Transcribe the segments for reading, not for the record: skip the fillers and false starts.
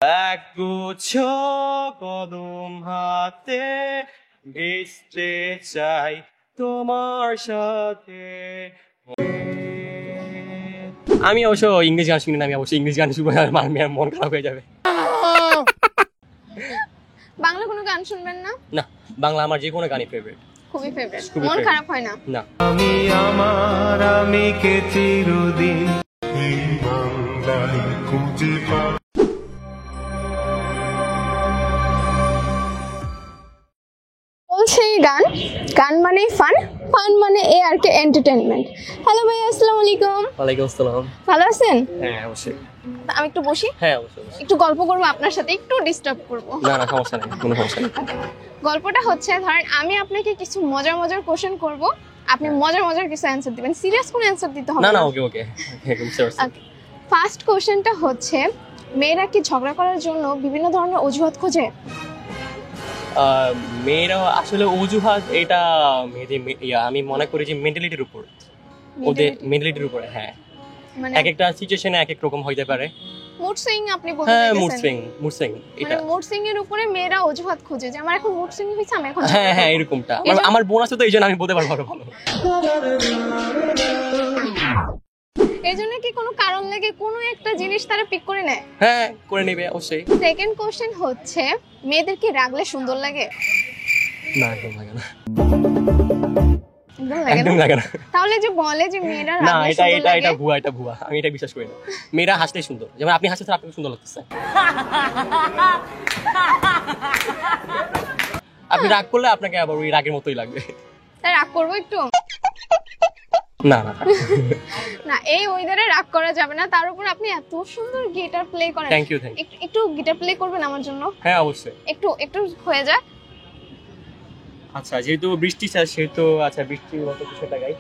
একগুচ্ছ কদম হাতে ভিজতে চাই তোমার সাথে। আমি অবশ্য ইংলিশ গান শুনি না, আমি অবশ্যই ইংলিশ গান শুনবো, মন খারাপ হয়ে যাবে। বাংলা কোনো গান শুনবেন না? না, বাংলা আমার যে কোনো গানই ফেভারিট। খুবই ফেভারিট, মন খারাপ হয় না? না। আমি কে চিরদিন এই বাংলায় খুঁজে পাব। বলছে গান, গান মানে ফান, ফান মানে এ আর কি এন্টারটেইনমেন্ট। হ্যালো ভাই, আসসালামু আলাইকুম। ওয়ালাইকুম আসসালাম। ভালো আছেন? হ্যাঁ অবশ্যই। আমি একটু বসি। হ্যাঁ অবশ্যই। একটু গল্প করবো আপনার সাথে, একটু ডিস্টার্ব করবো? না না, সমস্যা নেই, কোনো সমস্যা নেই। গল্পটা হচ্ছে, ধরেন আমি আপনাকে কিছু মজার মজার কোশ্চেন করব, আপনি মজার মজার কিছু অ্যানসার দিবেন, সিরিয়াস কোনো অ্যানসার দিতে হবে না না। না, ওকে ওকে, বুঝতে পারছি। ফার্স্ট কোশ্চেনটা হচ্ছে, মেয়েরা কি ঝগড়া করার জন্য বিভিন্ন ধরনের অজুহাত খোঁজে? মেয়েরা আসলে অজুহাত, এটা মেয়েদের আমি মনে করি যে মেন্টালিটির উপর, ওদের মেন্টালিটির উপরে। হ্যাঁ, মানে এক একটা সিচুয়েশনে এক এক রকম হইতে পারে। মুড সুইং আপনি বলতে হ্যাঁ, চাইছেন? মুড সুইং এটা। মানে মুড সুইং এর উপরে মেয়েরা অজুহাত খোঁজে যে আমার এখন মুড সুইং হইছে, আমি এখন হ্যাঁ হ্যাঁ, এরকমটা আমার বোন আছে তো, এইজন্য আমি বলতে পারবো আরো ভালো। এই জন্য কি কোনো কারণ লাগে কোনো একটা জিনিস তারা পিক করে নেয়? হ্যাঁ, করে নেবে অবশ্যই। সেকেন্ড কোশ্চেন হচ্ছে, মেয়েদের কি রাগলে সুন্দর লাগে? না, একদম লাগে না, একদম লাগে একদম না? লাগে না। তাহলে যে বলে যে মেয়েরা না, রাগলে এটা সুন্দর এটা লাগে, এটা ভুয়া, এটা ভুয়া, আমি এটা বিশ্বাস করি না। মেয়েরা হাসলেই সুন্দর, যেমন আপনি হাসছেন, আপনাকে সুন্দর লাগতেছে। আপনি রাগ করলে আপনাকে আবার ওই রাগের মতোই লাগবে। তাই রাগ করবো একটু? না না না, এই ওয়েদারে রাগ করা যাবে না। তার উপর আপনি এত সুন্দর গিটার প্লে করেন। Thank you. একটু গিটার প্লে করবেন আমার জন্য? হ্যাঁ অবশ্যই। একটু একটু হয়ে যায়। আচ্ছা, যেহেতু বৃষ্টি চাষ, সেহেতু আচ্ছা বৃষ্টির মতো কিছু একটা গাই।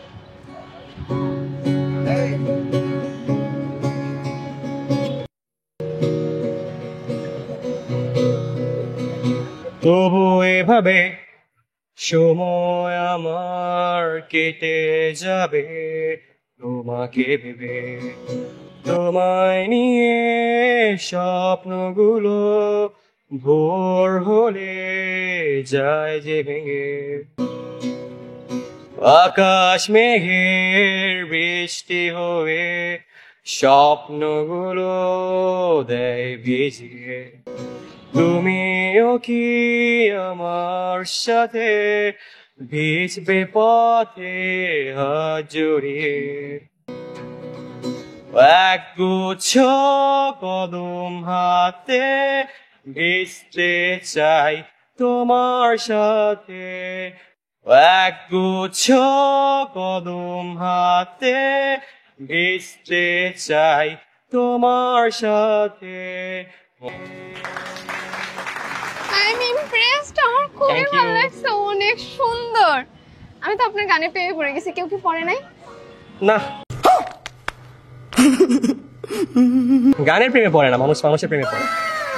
তবু এভাবে সময় আমার কেটে যাবে তোমাকে ভেবে, তোমায় নিয়ে স্বপ্নগুলো ভোর হলে যায় যে ভেঙে। আকাশ মেঘের বৃষ্টি হয়ে স্বপ্নগুলো দেয় ভিজিয়ে। তুমিও কি আমার সাথে ভিজবে পথে হাত জড়িয়ে? একগুচ্ছ কদম হাতে ভিজতে চাই তোমার সাথে। একগুচ্ছ কদম হাতে ভিজতে চাই তোমার সাথে। আই এম ইমপ্রেসড, আমার খুবই Thank you. ভালো লাগছে, অনেক সুন্দর। আমি তো আপনার গানে প্রেমে পড়ে গেছি। কেউ কি পড়ে নাই? না, গানের প্রেমে পড়ে না, মানুষের প্রেমে পড়ে।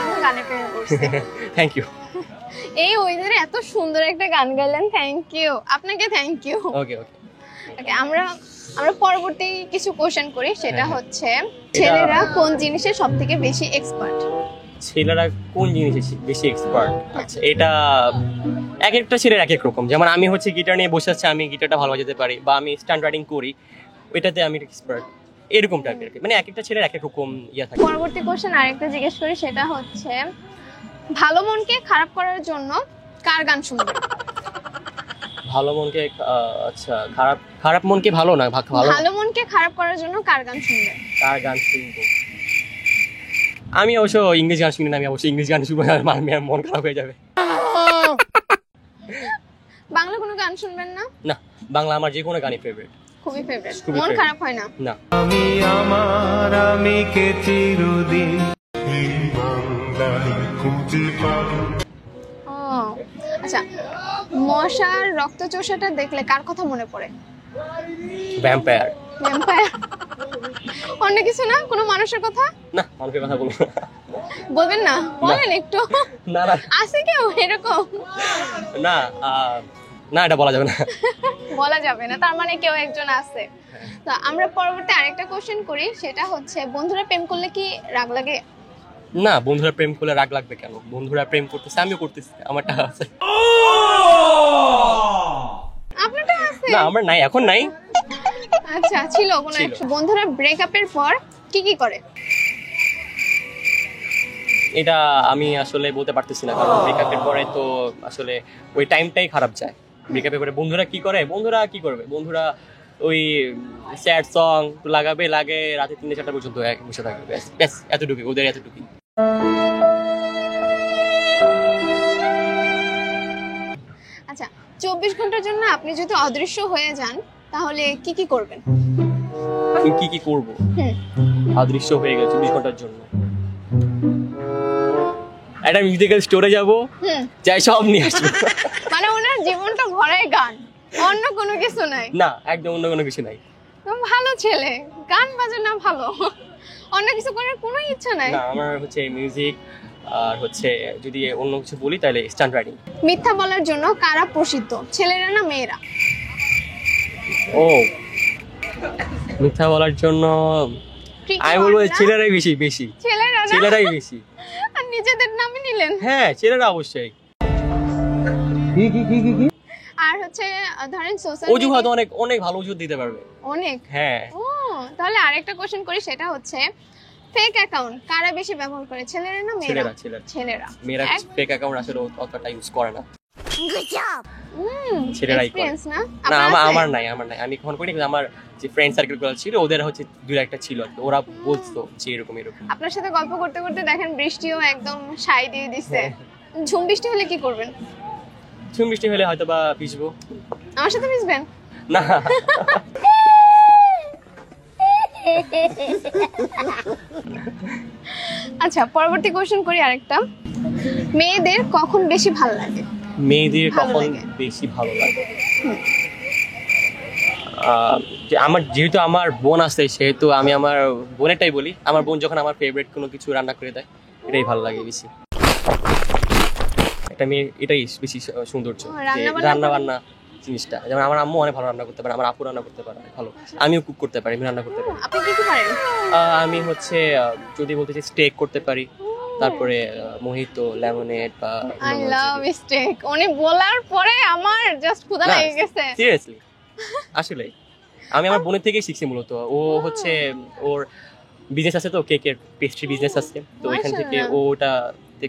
আমি গানে প্রেমে পড়ছি। Thank you. এই ওয়েদারে এত সুন্দর একটা গান গাইলেন, থ্যাংক ইউ আপনাকে, thank you. Okay okay. Okay, আমরা পরবর্তী কিছু কোশ্চেন করি। সেটা হ্যাঁ। হচ্ছে, ছেলেরা কোন জিনিসে সবথেকে বেশি এক্সপার্ট? ছেলেরা কোন জিনিসে বেশি এক্সপার্ট? আচ্ছা, এটা এক একটা ছেলের এক এক রকম। যেমন আমি হচ্ছে গিটার নিয়ে বসে আছি, আমি গিটারটা ভালো বাজাতে পারি, বা আমি স্ট্যান্ড রাইডিং করি, ওইটাতে আমি এক্সপার্ট, এরকম টাইপের। মানে এক একটা ছেলের এক এক রকম ইয়া থাকে। পরবর্তী কোশ্চেন আরেকটা জিজ্ঞেস করি। সেটা হচ্ছে, ভালো মনকে খারাপ করার জন্য কার গান শুনবেন? ভালো মনকে আচ্ছা, খারাপ মনকে ভালো না, ভালো মনকে খারাপ করার জন্য কার গান শুনবেন? কার গান শুনবো? আমি অবশ্য ইংলিশ গান শুনি না, আমি অবশ্যই ইংলিশ গান শুনবো, মন খারাপ হয়ে যাবে। বাংলা কোনো গান শুনবেন না? না, বাংলা আমার যে কোনো গানই ফেভারিট। খুবই ফেভারিট, খুবই মন favorite। খারাপ হয় না? না। আমি কে চিরদিন এই বাংলায় খুঁজে পাব। ও আচ্ছা, মশার রক্তচোষাটা দেখলে কার কথা মনে পড়ে? ভ্যাম্পায়ার। ভ্যাম্পায়ার? অন্য কিছু না? কোনো মানুষের কথা? না, মানুষের কথা বলবো না। বলবেন না? বলেন একটু। না না আছে কেউ এরকম? না, না এটা বলা যাবে না। বলা যাবে না, তার মানে কেউ একজন আছে। তো আমরা পরবর্তী আরেকটা কোশ্চেন করি। সেটা হচ্ছে, বন্ধুরা প্রেম করলে কি রাগ লাগে? না, বন্ধুরা প্রেম করলে রাগ লাগবে কেন? বন্ধুরা প্রেম করতেছে, আমিও করতেছি, আমারটা আছে। আপনারটা আছে? না, আমার নাই, এখন নাই। আচ্ছা, ছিল কোনো ছিল। এক বন্ধুরা ব্রেকআপের পর কি কি করে? এটা আমি আসলে বলতে পারতেছি না, কারণ ব্রেকআপের পরে তো আসলে ওই টাইমটাই খারাপ যায়। ব্রেকআপের পরে বন্ধুরা কি করে? বন্ধুরা কি করবে? বন্ধুরা ওই স্যাড সং লাগাবে, লাগে রাতে 3-4টা পর্যন্ত বসে থাকবে, ব্যাস ব্যাস, এতটুকু ওদের, এতটুকু। আচ্ছা, 24 ঘন্টার জন্য আপনি যদি অদৃশ্য হয়ে যান তাহলে কি কি করবেন? আমি কি কি করবো হুম, অদৃশ্য হয়ে গেছে 24 ঘন্টার জন্য? একটা মিউজিক্যাল স্টোরে যাবো, হুম, যাই সব নিয়ে আসবো। মানে ওনার জীবনটা ভরায় গান, অন্য কোনো কিছু নাই। না, একদম অন্য কোনো কিছু নাই। ভালো ছেলে, গান বাজনা ভালো, অন্য কিছু করার কোনো ইচ্ছা নাই। না, আমার হচ্ছে মিউজিক, আর হচ্ছে যদি অন্য কিছু বলি তাহলে স্টান্ট রাইডিং। মিথ্যা বলার জন্য কারা প্রসিদ্ধ, ছেলেরা না মেয়েরা? ও, মিথ্যা বলার জন্য Tricky আমি বলবো word না? ছেলেরাই বেশি বেশি, ছেলেরা না? ছেলেরাই বেশি। আর নিজেদের নামই নিলেন। হ্যাঁ, ছেলেরা অবশ্যই। আর হচ্ছে ধরেন সোশ্যাল অজুহাত অনেক অনেক ভালো অজুহাত দিতে পারবে। অনেক। হ্যাঁ, ও, তাহলে আরেকটা কোশ্চেন করি, সেটা হচ্ছে ফেক অ্যাকাউন্ট কারা বেশি ব্যবহার করে, ছেলেরা না মেয়েরা? ছেলেরা ছেলেরা ছেলেরা। মেয়েরা এক- ফেক অ্যাকাউন্ট আসলে অতটা ইউজ করে না, ছেলেরাই করে। এক্সপেরিয়েন্স না? না, আপনার আছে? আমার নাই, আমার নাই, আমি কখন করিনি, কিন্তু আমার যে ফ্রেন্ড সার্কেল গুলো ছিল ওদের হচ্ছে দুই একটা ছিল আর কি, ওরা বলতো যে এরকম এরকম। আপনার সাথে গল্প করতে করতে দেখেন বৃষ্টিও একদম সাই দিয়ে দিচ্ছে। ঝুম বৃষ্টি হলে কি করবেন? ঝুম বৃষ্টি হলে হয়তো বা ভিজবো। আমার সাথে মিশবেন? না, আচ্ছা, পরবর্তী কোশ্চেন করি আরেকটা। মেয়েদের কখন বেশি ভালো লাগে? মেয়েদের ভালো কখন লাগে। বেশি ভালো লাগে? যে আমার যেহেতু আমার বোন আছে, সেহেতু আমি আমার বোনেরটাই বলি। আমার বোন যখন আমার ফেভারিট কোনো কিছু রান্না করে দেয়, এটাই ভালো লাগে বেশি। একটা মেয়ে এটাই বেশি সৌন্দর্য, রান্না বান্না জিনিসটা। যেমন আমার আম্মু অনেক ভালো রান্না করতে পারে, আমার আপু রান্না করতে পারে অনেক ভালো, আমিও কুক করতে পারি, আমি রান্না করতে পারি। আপনি কি কি পারেন? আমি হচ্ছে যদি বলতে চাই স্টেক করতে পারি, তারপরে মোহিতো, লেমনেড বা আই লাভ স্টেক। উনি বলার পরে আমার জাস্ট ক্ষুধা না, লেগে গেছে। সিরিয়াসলি আসলে আমি আমার বোনের থেকেই শিখছি মূলত। ও হচ্ছে ওর বিজনেস আছে, তো কেকের পেস্ট্রি বিজনেস আছে, তো এখান থেকে ও ওটা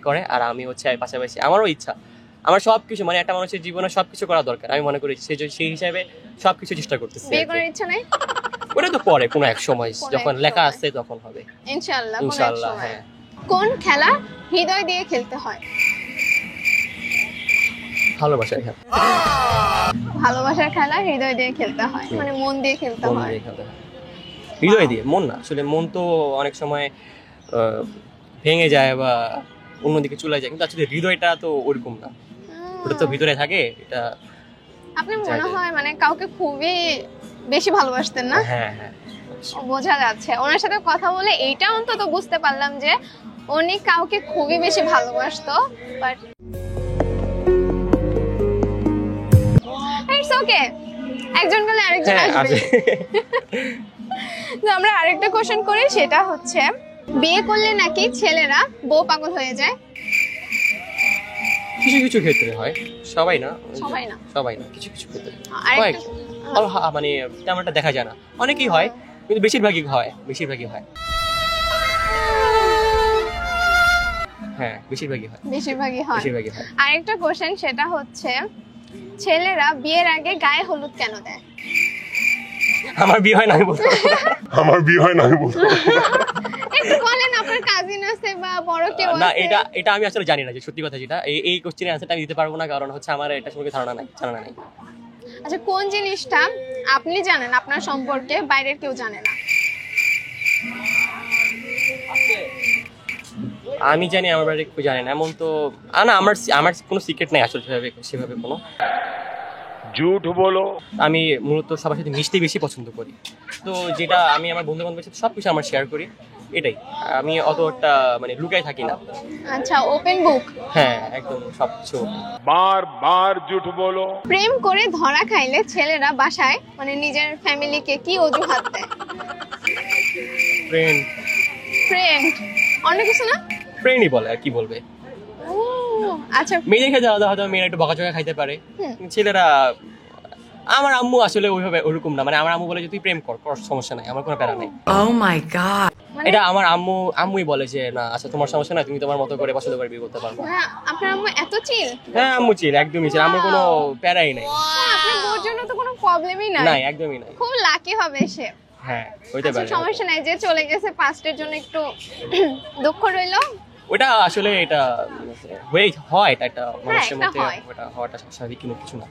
করে। আর আমি হচ্ছে পাশাপাশি আমারও ইচ্ছা, আমার সবকিছু মানে একটা মানুষের জীবনে সবকিছু করা দরকার, আমি মনে করি সেই হিসাবে সবকিছু চেষ্টা করতেছি। বিয়ে করার ইচ্ছা নাই? ওটা তো পরে কোনো এক সময় কোনো যখন এক লেখা সময়। আছে তখন হবে ইনশাআল্লাহ, কোনো এক ইনশাআল্লাহ। সময়। হ্যাঁ, কোন খেলা হৃদয় দিয়ে খেলতে হয়? ভালোবাসা। হ্যাঁ, ভালোবাসার খেলা হৃদয় দিয়ে খেলতে হয়, মানে মন দিয়ে খেলতে মন হয়। দিয়ে খেলতে হয়। হৃদয় দিয়ে, মন না। আসলে মন তো অনেক সময় ভেঙে যায় বা অন্যদিকে চলে যায়, কিন্তু আসলে হৃদয়টা তো ওরকম না, ওটা তো ভিতরে থাকে। এটা আপনি মনে হয় মানে কাউকে খুবই বেশি ভালোবাসতেন না? হ্যাঁ হ্যাঁ, বোঝা যাচ্ছে ওনার সাথে কথা বলে, এইটা অন্তত বুঝতে পারলাম যে উনি কাউকে খুবই বেশি ভালোবাসতো। বাট ইটস ওকে, একজন গেলে আরেকজন হ্যাঁ আসবে। আছে। তো আমরা আরেকটা কোশ্চেন করি, সেটা হচ্ছে বিয়ে করলে নাকি ছেলেরা বউ পাগল হয়ে যায়? কিছু কিছু ক্ষেত্রে হয়, সবাই না, সবাই না। সবাই না, কিছু কিছু ক্ষেত্রে আরেকটা- হয়। মানে তেমনটা দেখা যায় না, অনেকেই হয়, কিন্তু বেশিরভাগই হয়, বেশিরভাগই হয়। হ্যাঁ, বেশিরভাগই হয়, বেশিরভাগই হয়। বেশিরভাগই হয়। আরেকটা কোশ্চেন, সেটা হচ্ছে ছেলেরা বিয়ের আগে গায়ে হলুদ কেন দেয়? আমার বিয়ে হয় না আমি বলবো। আমার বিয়ে হয় না আমি বলবো। একটু বলেন, আপনার কাজিন আছে বা বড় কেউ না, আছে? এটা আমি আসলে জানি না, যে সত্যি কথা যেটা, এই কোশ্চেনের অ্যান্সারটা আমি দিতে পারবো না, কারণ হচ্ছে আমার এটা সম্পর্কে ধারণা নাই। আচ্ছা, কোন জিনিসটা আপনি জানেন আপনার সম্পর্কে বাইরের কেউ জানে না? আমি জানি, আমার বাড়ির কেউ জানে না, এমন তো না। আমার কোনো সিক্রেট নাই আসলে, সেভাবে কোনো। ঝুট বলো। আমি মূলত সবার সাথে মিশতে বেশি পছন্দ করি, তো যেটা আমি আমার বন্ধু বান্ধবের সাথে সবকিছু আমার শেয়ার করি, এটাই। আমি অতটা মানে লুকাই থাকি না। আচ্ছা, ওপেন বুক। হ্যাঁ, একদম সবকিছু। বারবার ঝুট বলো। প্রেম করে ধরা খাইলে ছেলেরা বাসায় মানে নিজের ফ্যামিলিকে কি অজুহাত দেয়? ফ্রেন্ড। ফ্রেন্ড, অন্য কিছু না? ফ্রেন্ডই বলে আর কি বলবে। ও আচ্ছা। মেয়েদের ক্ষেত্রে আলাদা, হয়তো মেয়েরা একটু বকাঝকা খাইতে পারে, ছেলেরা আমার আম্মু আসলে ওইভাবে ওরকম না, মানে আমার আম্মু বলে যে তুই প্রেম কর, কর সমস্যা নাই, আমার কোনো প্যারা নাই। Oh my god. মানে এটা আমার আম্মুই বলে যে না আচ্ছা তোমার সমস্যা নাই, তুমি তোমার মতো করে পছন্দ করে বিয়ে করতে পারবে। হ্যাঁ, আপনার আম্মু এত চিল? হ্যাঁ আম্মু চিল, একদমই চিল, আমার কোনো প্যারাই নাই। আপনার বউর জন্য তো কোনো প্রবলেমই নাই। নাই, একদমই নাই। খুব লাকি হবে সে। হ্যাঁ হইতে আচ্ছা, পারে। সমস্যা নাই, যে চলে গেছে পাস্টের জন্য একটু দুঃখ রইলো। ওটা আসলে এটা হয়, এটা একটা মানুষের এটা মধ্যে হয়। ওটা হওয়াটা স্বাভাবিক, কিন্তু কিছু না।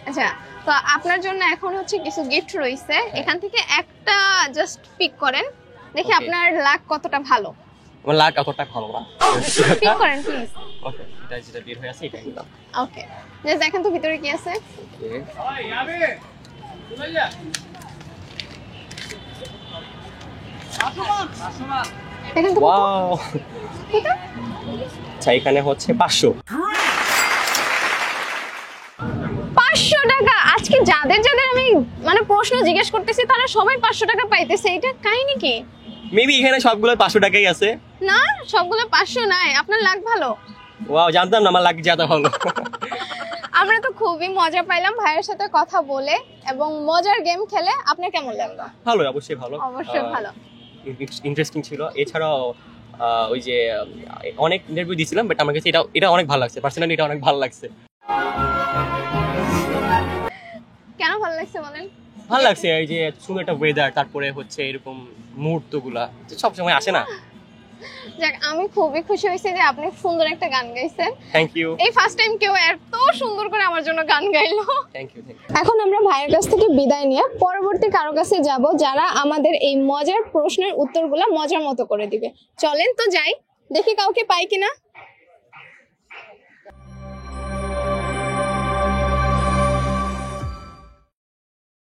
আচ্ছা, তো আপনার জন্য এখন হচ্ছে কিছু গিফট রইছে, এখান থেকে একটা জাস্ট পিক করেন, দেখি Okay. আপনার লাক কতটা ভালো। আমার লাগ এতটা ভালো না। পিক করেন প্লিজ। ওকে, এটা যেটা বের হয়ে আছে এটা নিলাম। ওকে, জাস্ট দেখেন তো ভিতরে কি আছে। দেখেন তো ওয়াও, কত? আচ্ছা এখানে হচ্ছে 500। 500 টাকা। আজকে যাদের যাদের আমি মানে প্রশ্ন জিজ্ঞেস করতেছি তারা সবাই 500 টাকা পাইতেছে, এটা কাহিনী কি? মেবি এখানে সবগুলো 500 টাকাই আছে। না, সবগুলো 500 নাই, আপনার লাক ভালো। ওয়াও, জানতাম না আমার লাগ যা ভালো। আমরা তো খুবই মজা পাইলাম ভাইয়ের সাথে কথা বলে এবং মজার গেম খেলে। আপনার কেমন লাগলো? ভালো, অবশ্যই ভালো। অবশ্যই ভালো। ইন্টারেস্টিং ছিল। এছাড়াও ওই যে অনেক ইন্টারভিউ দিয়েছিলাম, বাট আমার কাছে এটা অনেক ভালো লাগছে, পার্সোনালি এটা অনেক ভালো লাগছে। কেন ভালো লাগছে বলেন? ভালো লাগছে এই যে সুন্দর একটা ওয়েদার, তারপরে হচ্ছে এরকম মুহূর্তগুলা যে সবসময় আসে না। যাক, আমি খুবই খুশি হয়েছি যে আপনি সুন্দর একটা গান গাইছেন। থ্যাংক ইউ, এই ফার্স্ট টাইম কেউ এত সুন্দর করে আমার জন্য গান গাইলো। Thank you. এখন আমরা ভাইয়ের কাছ থেকে বিদায় নিয়ে পরবর্তী কারো কাছে যাব যারা আমাদের এই মজার প্রশ্নের উত্তরগুলো মজার মতো করে দিবে। চলেন তো যাই, দেখি কাউকে পাই কিনা।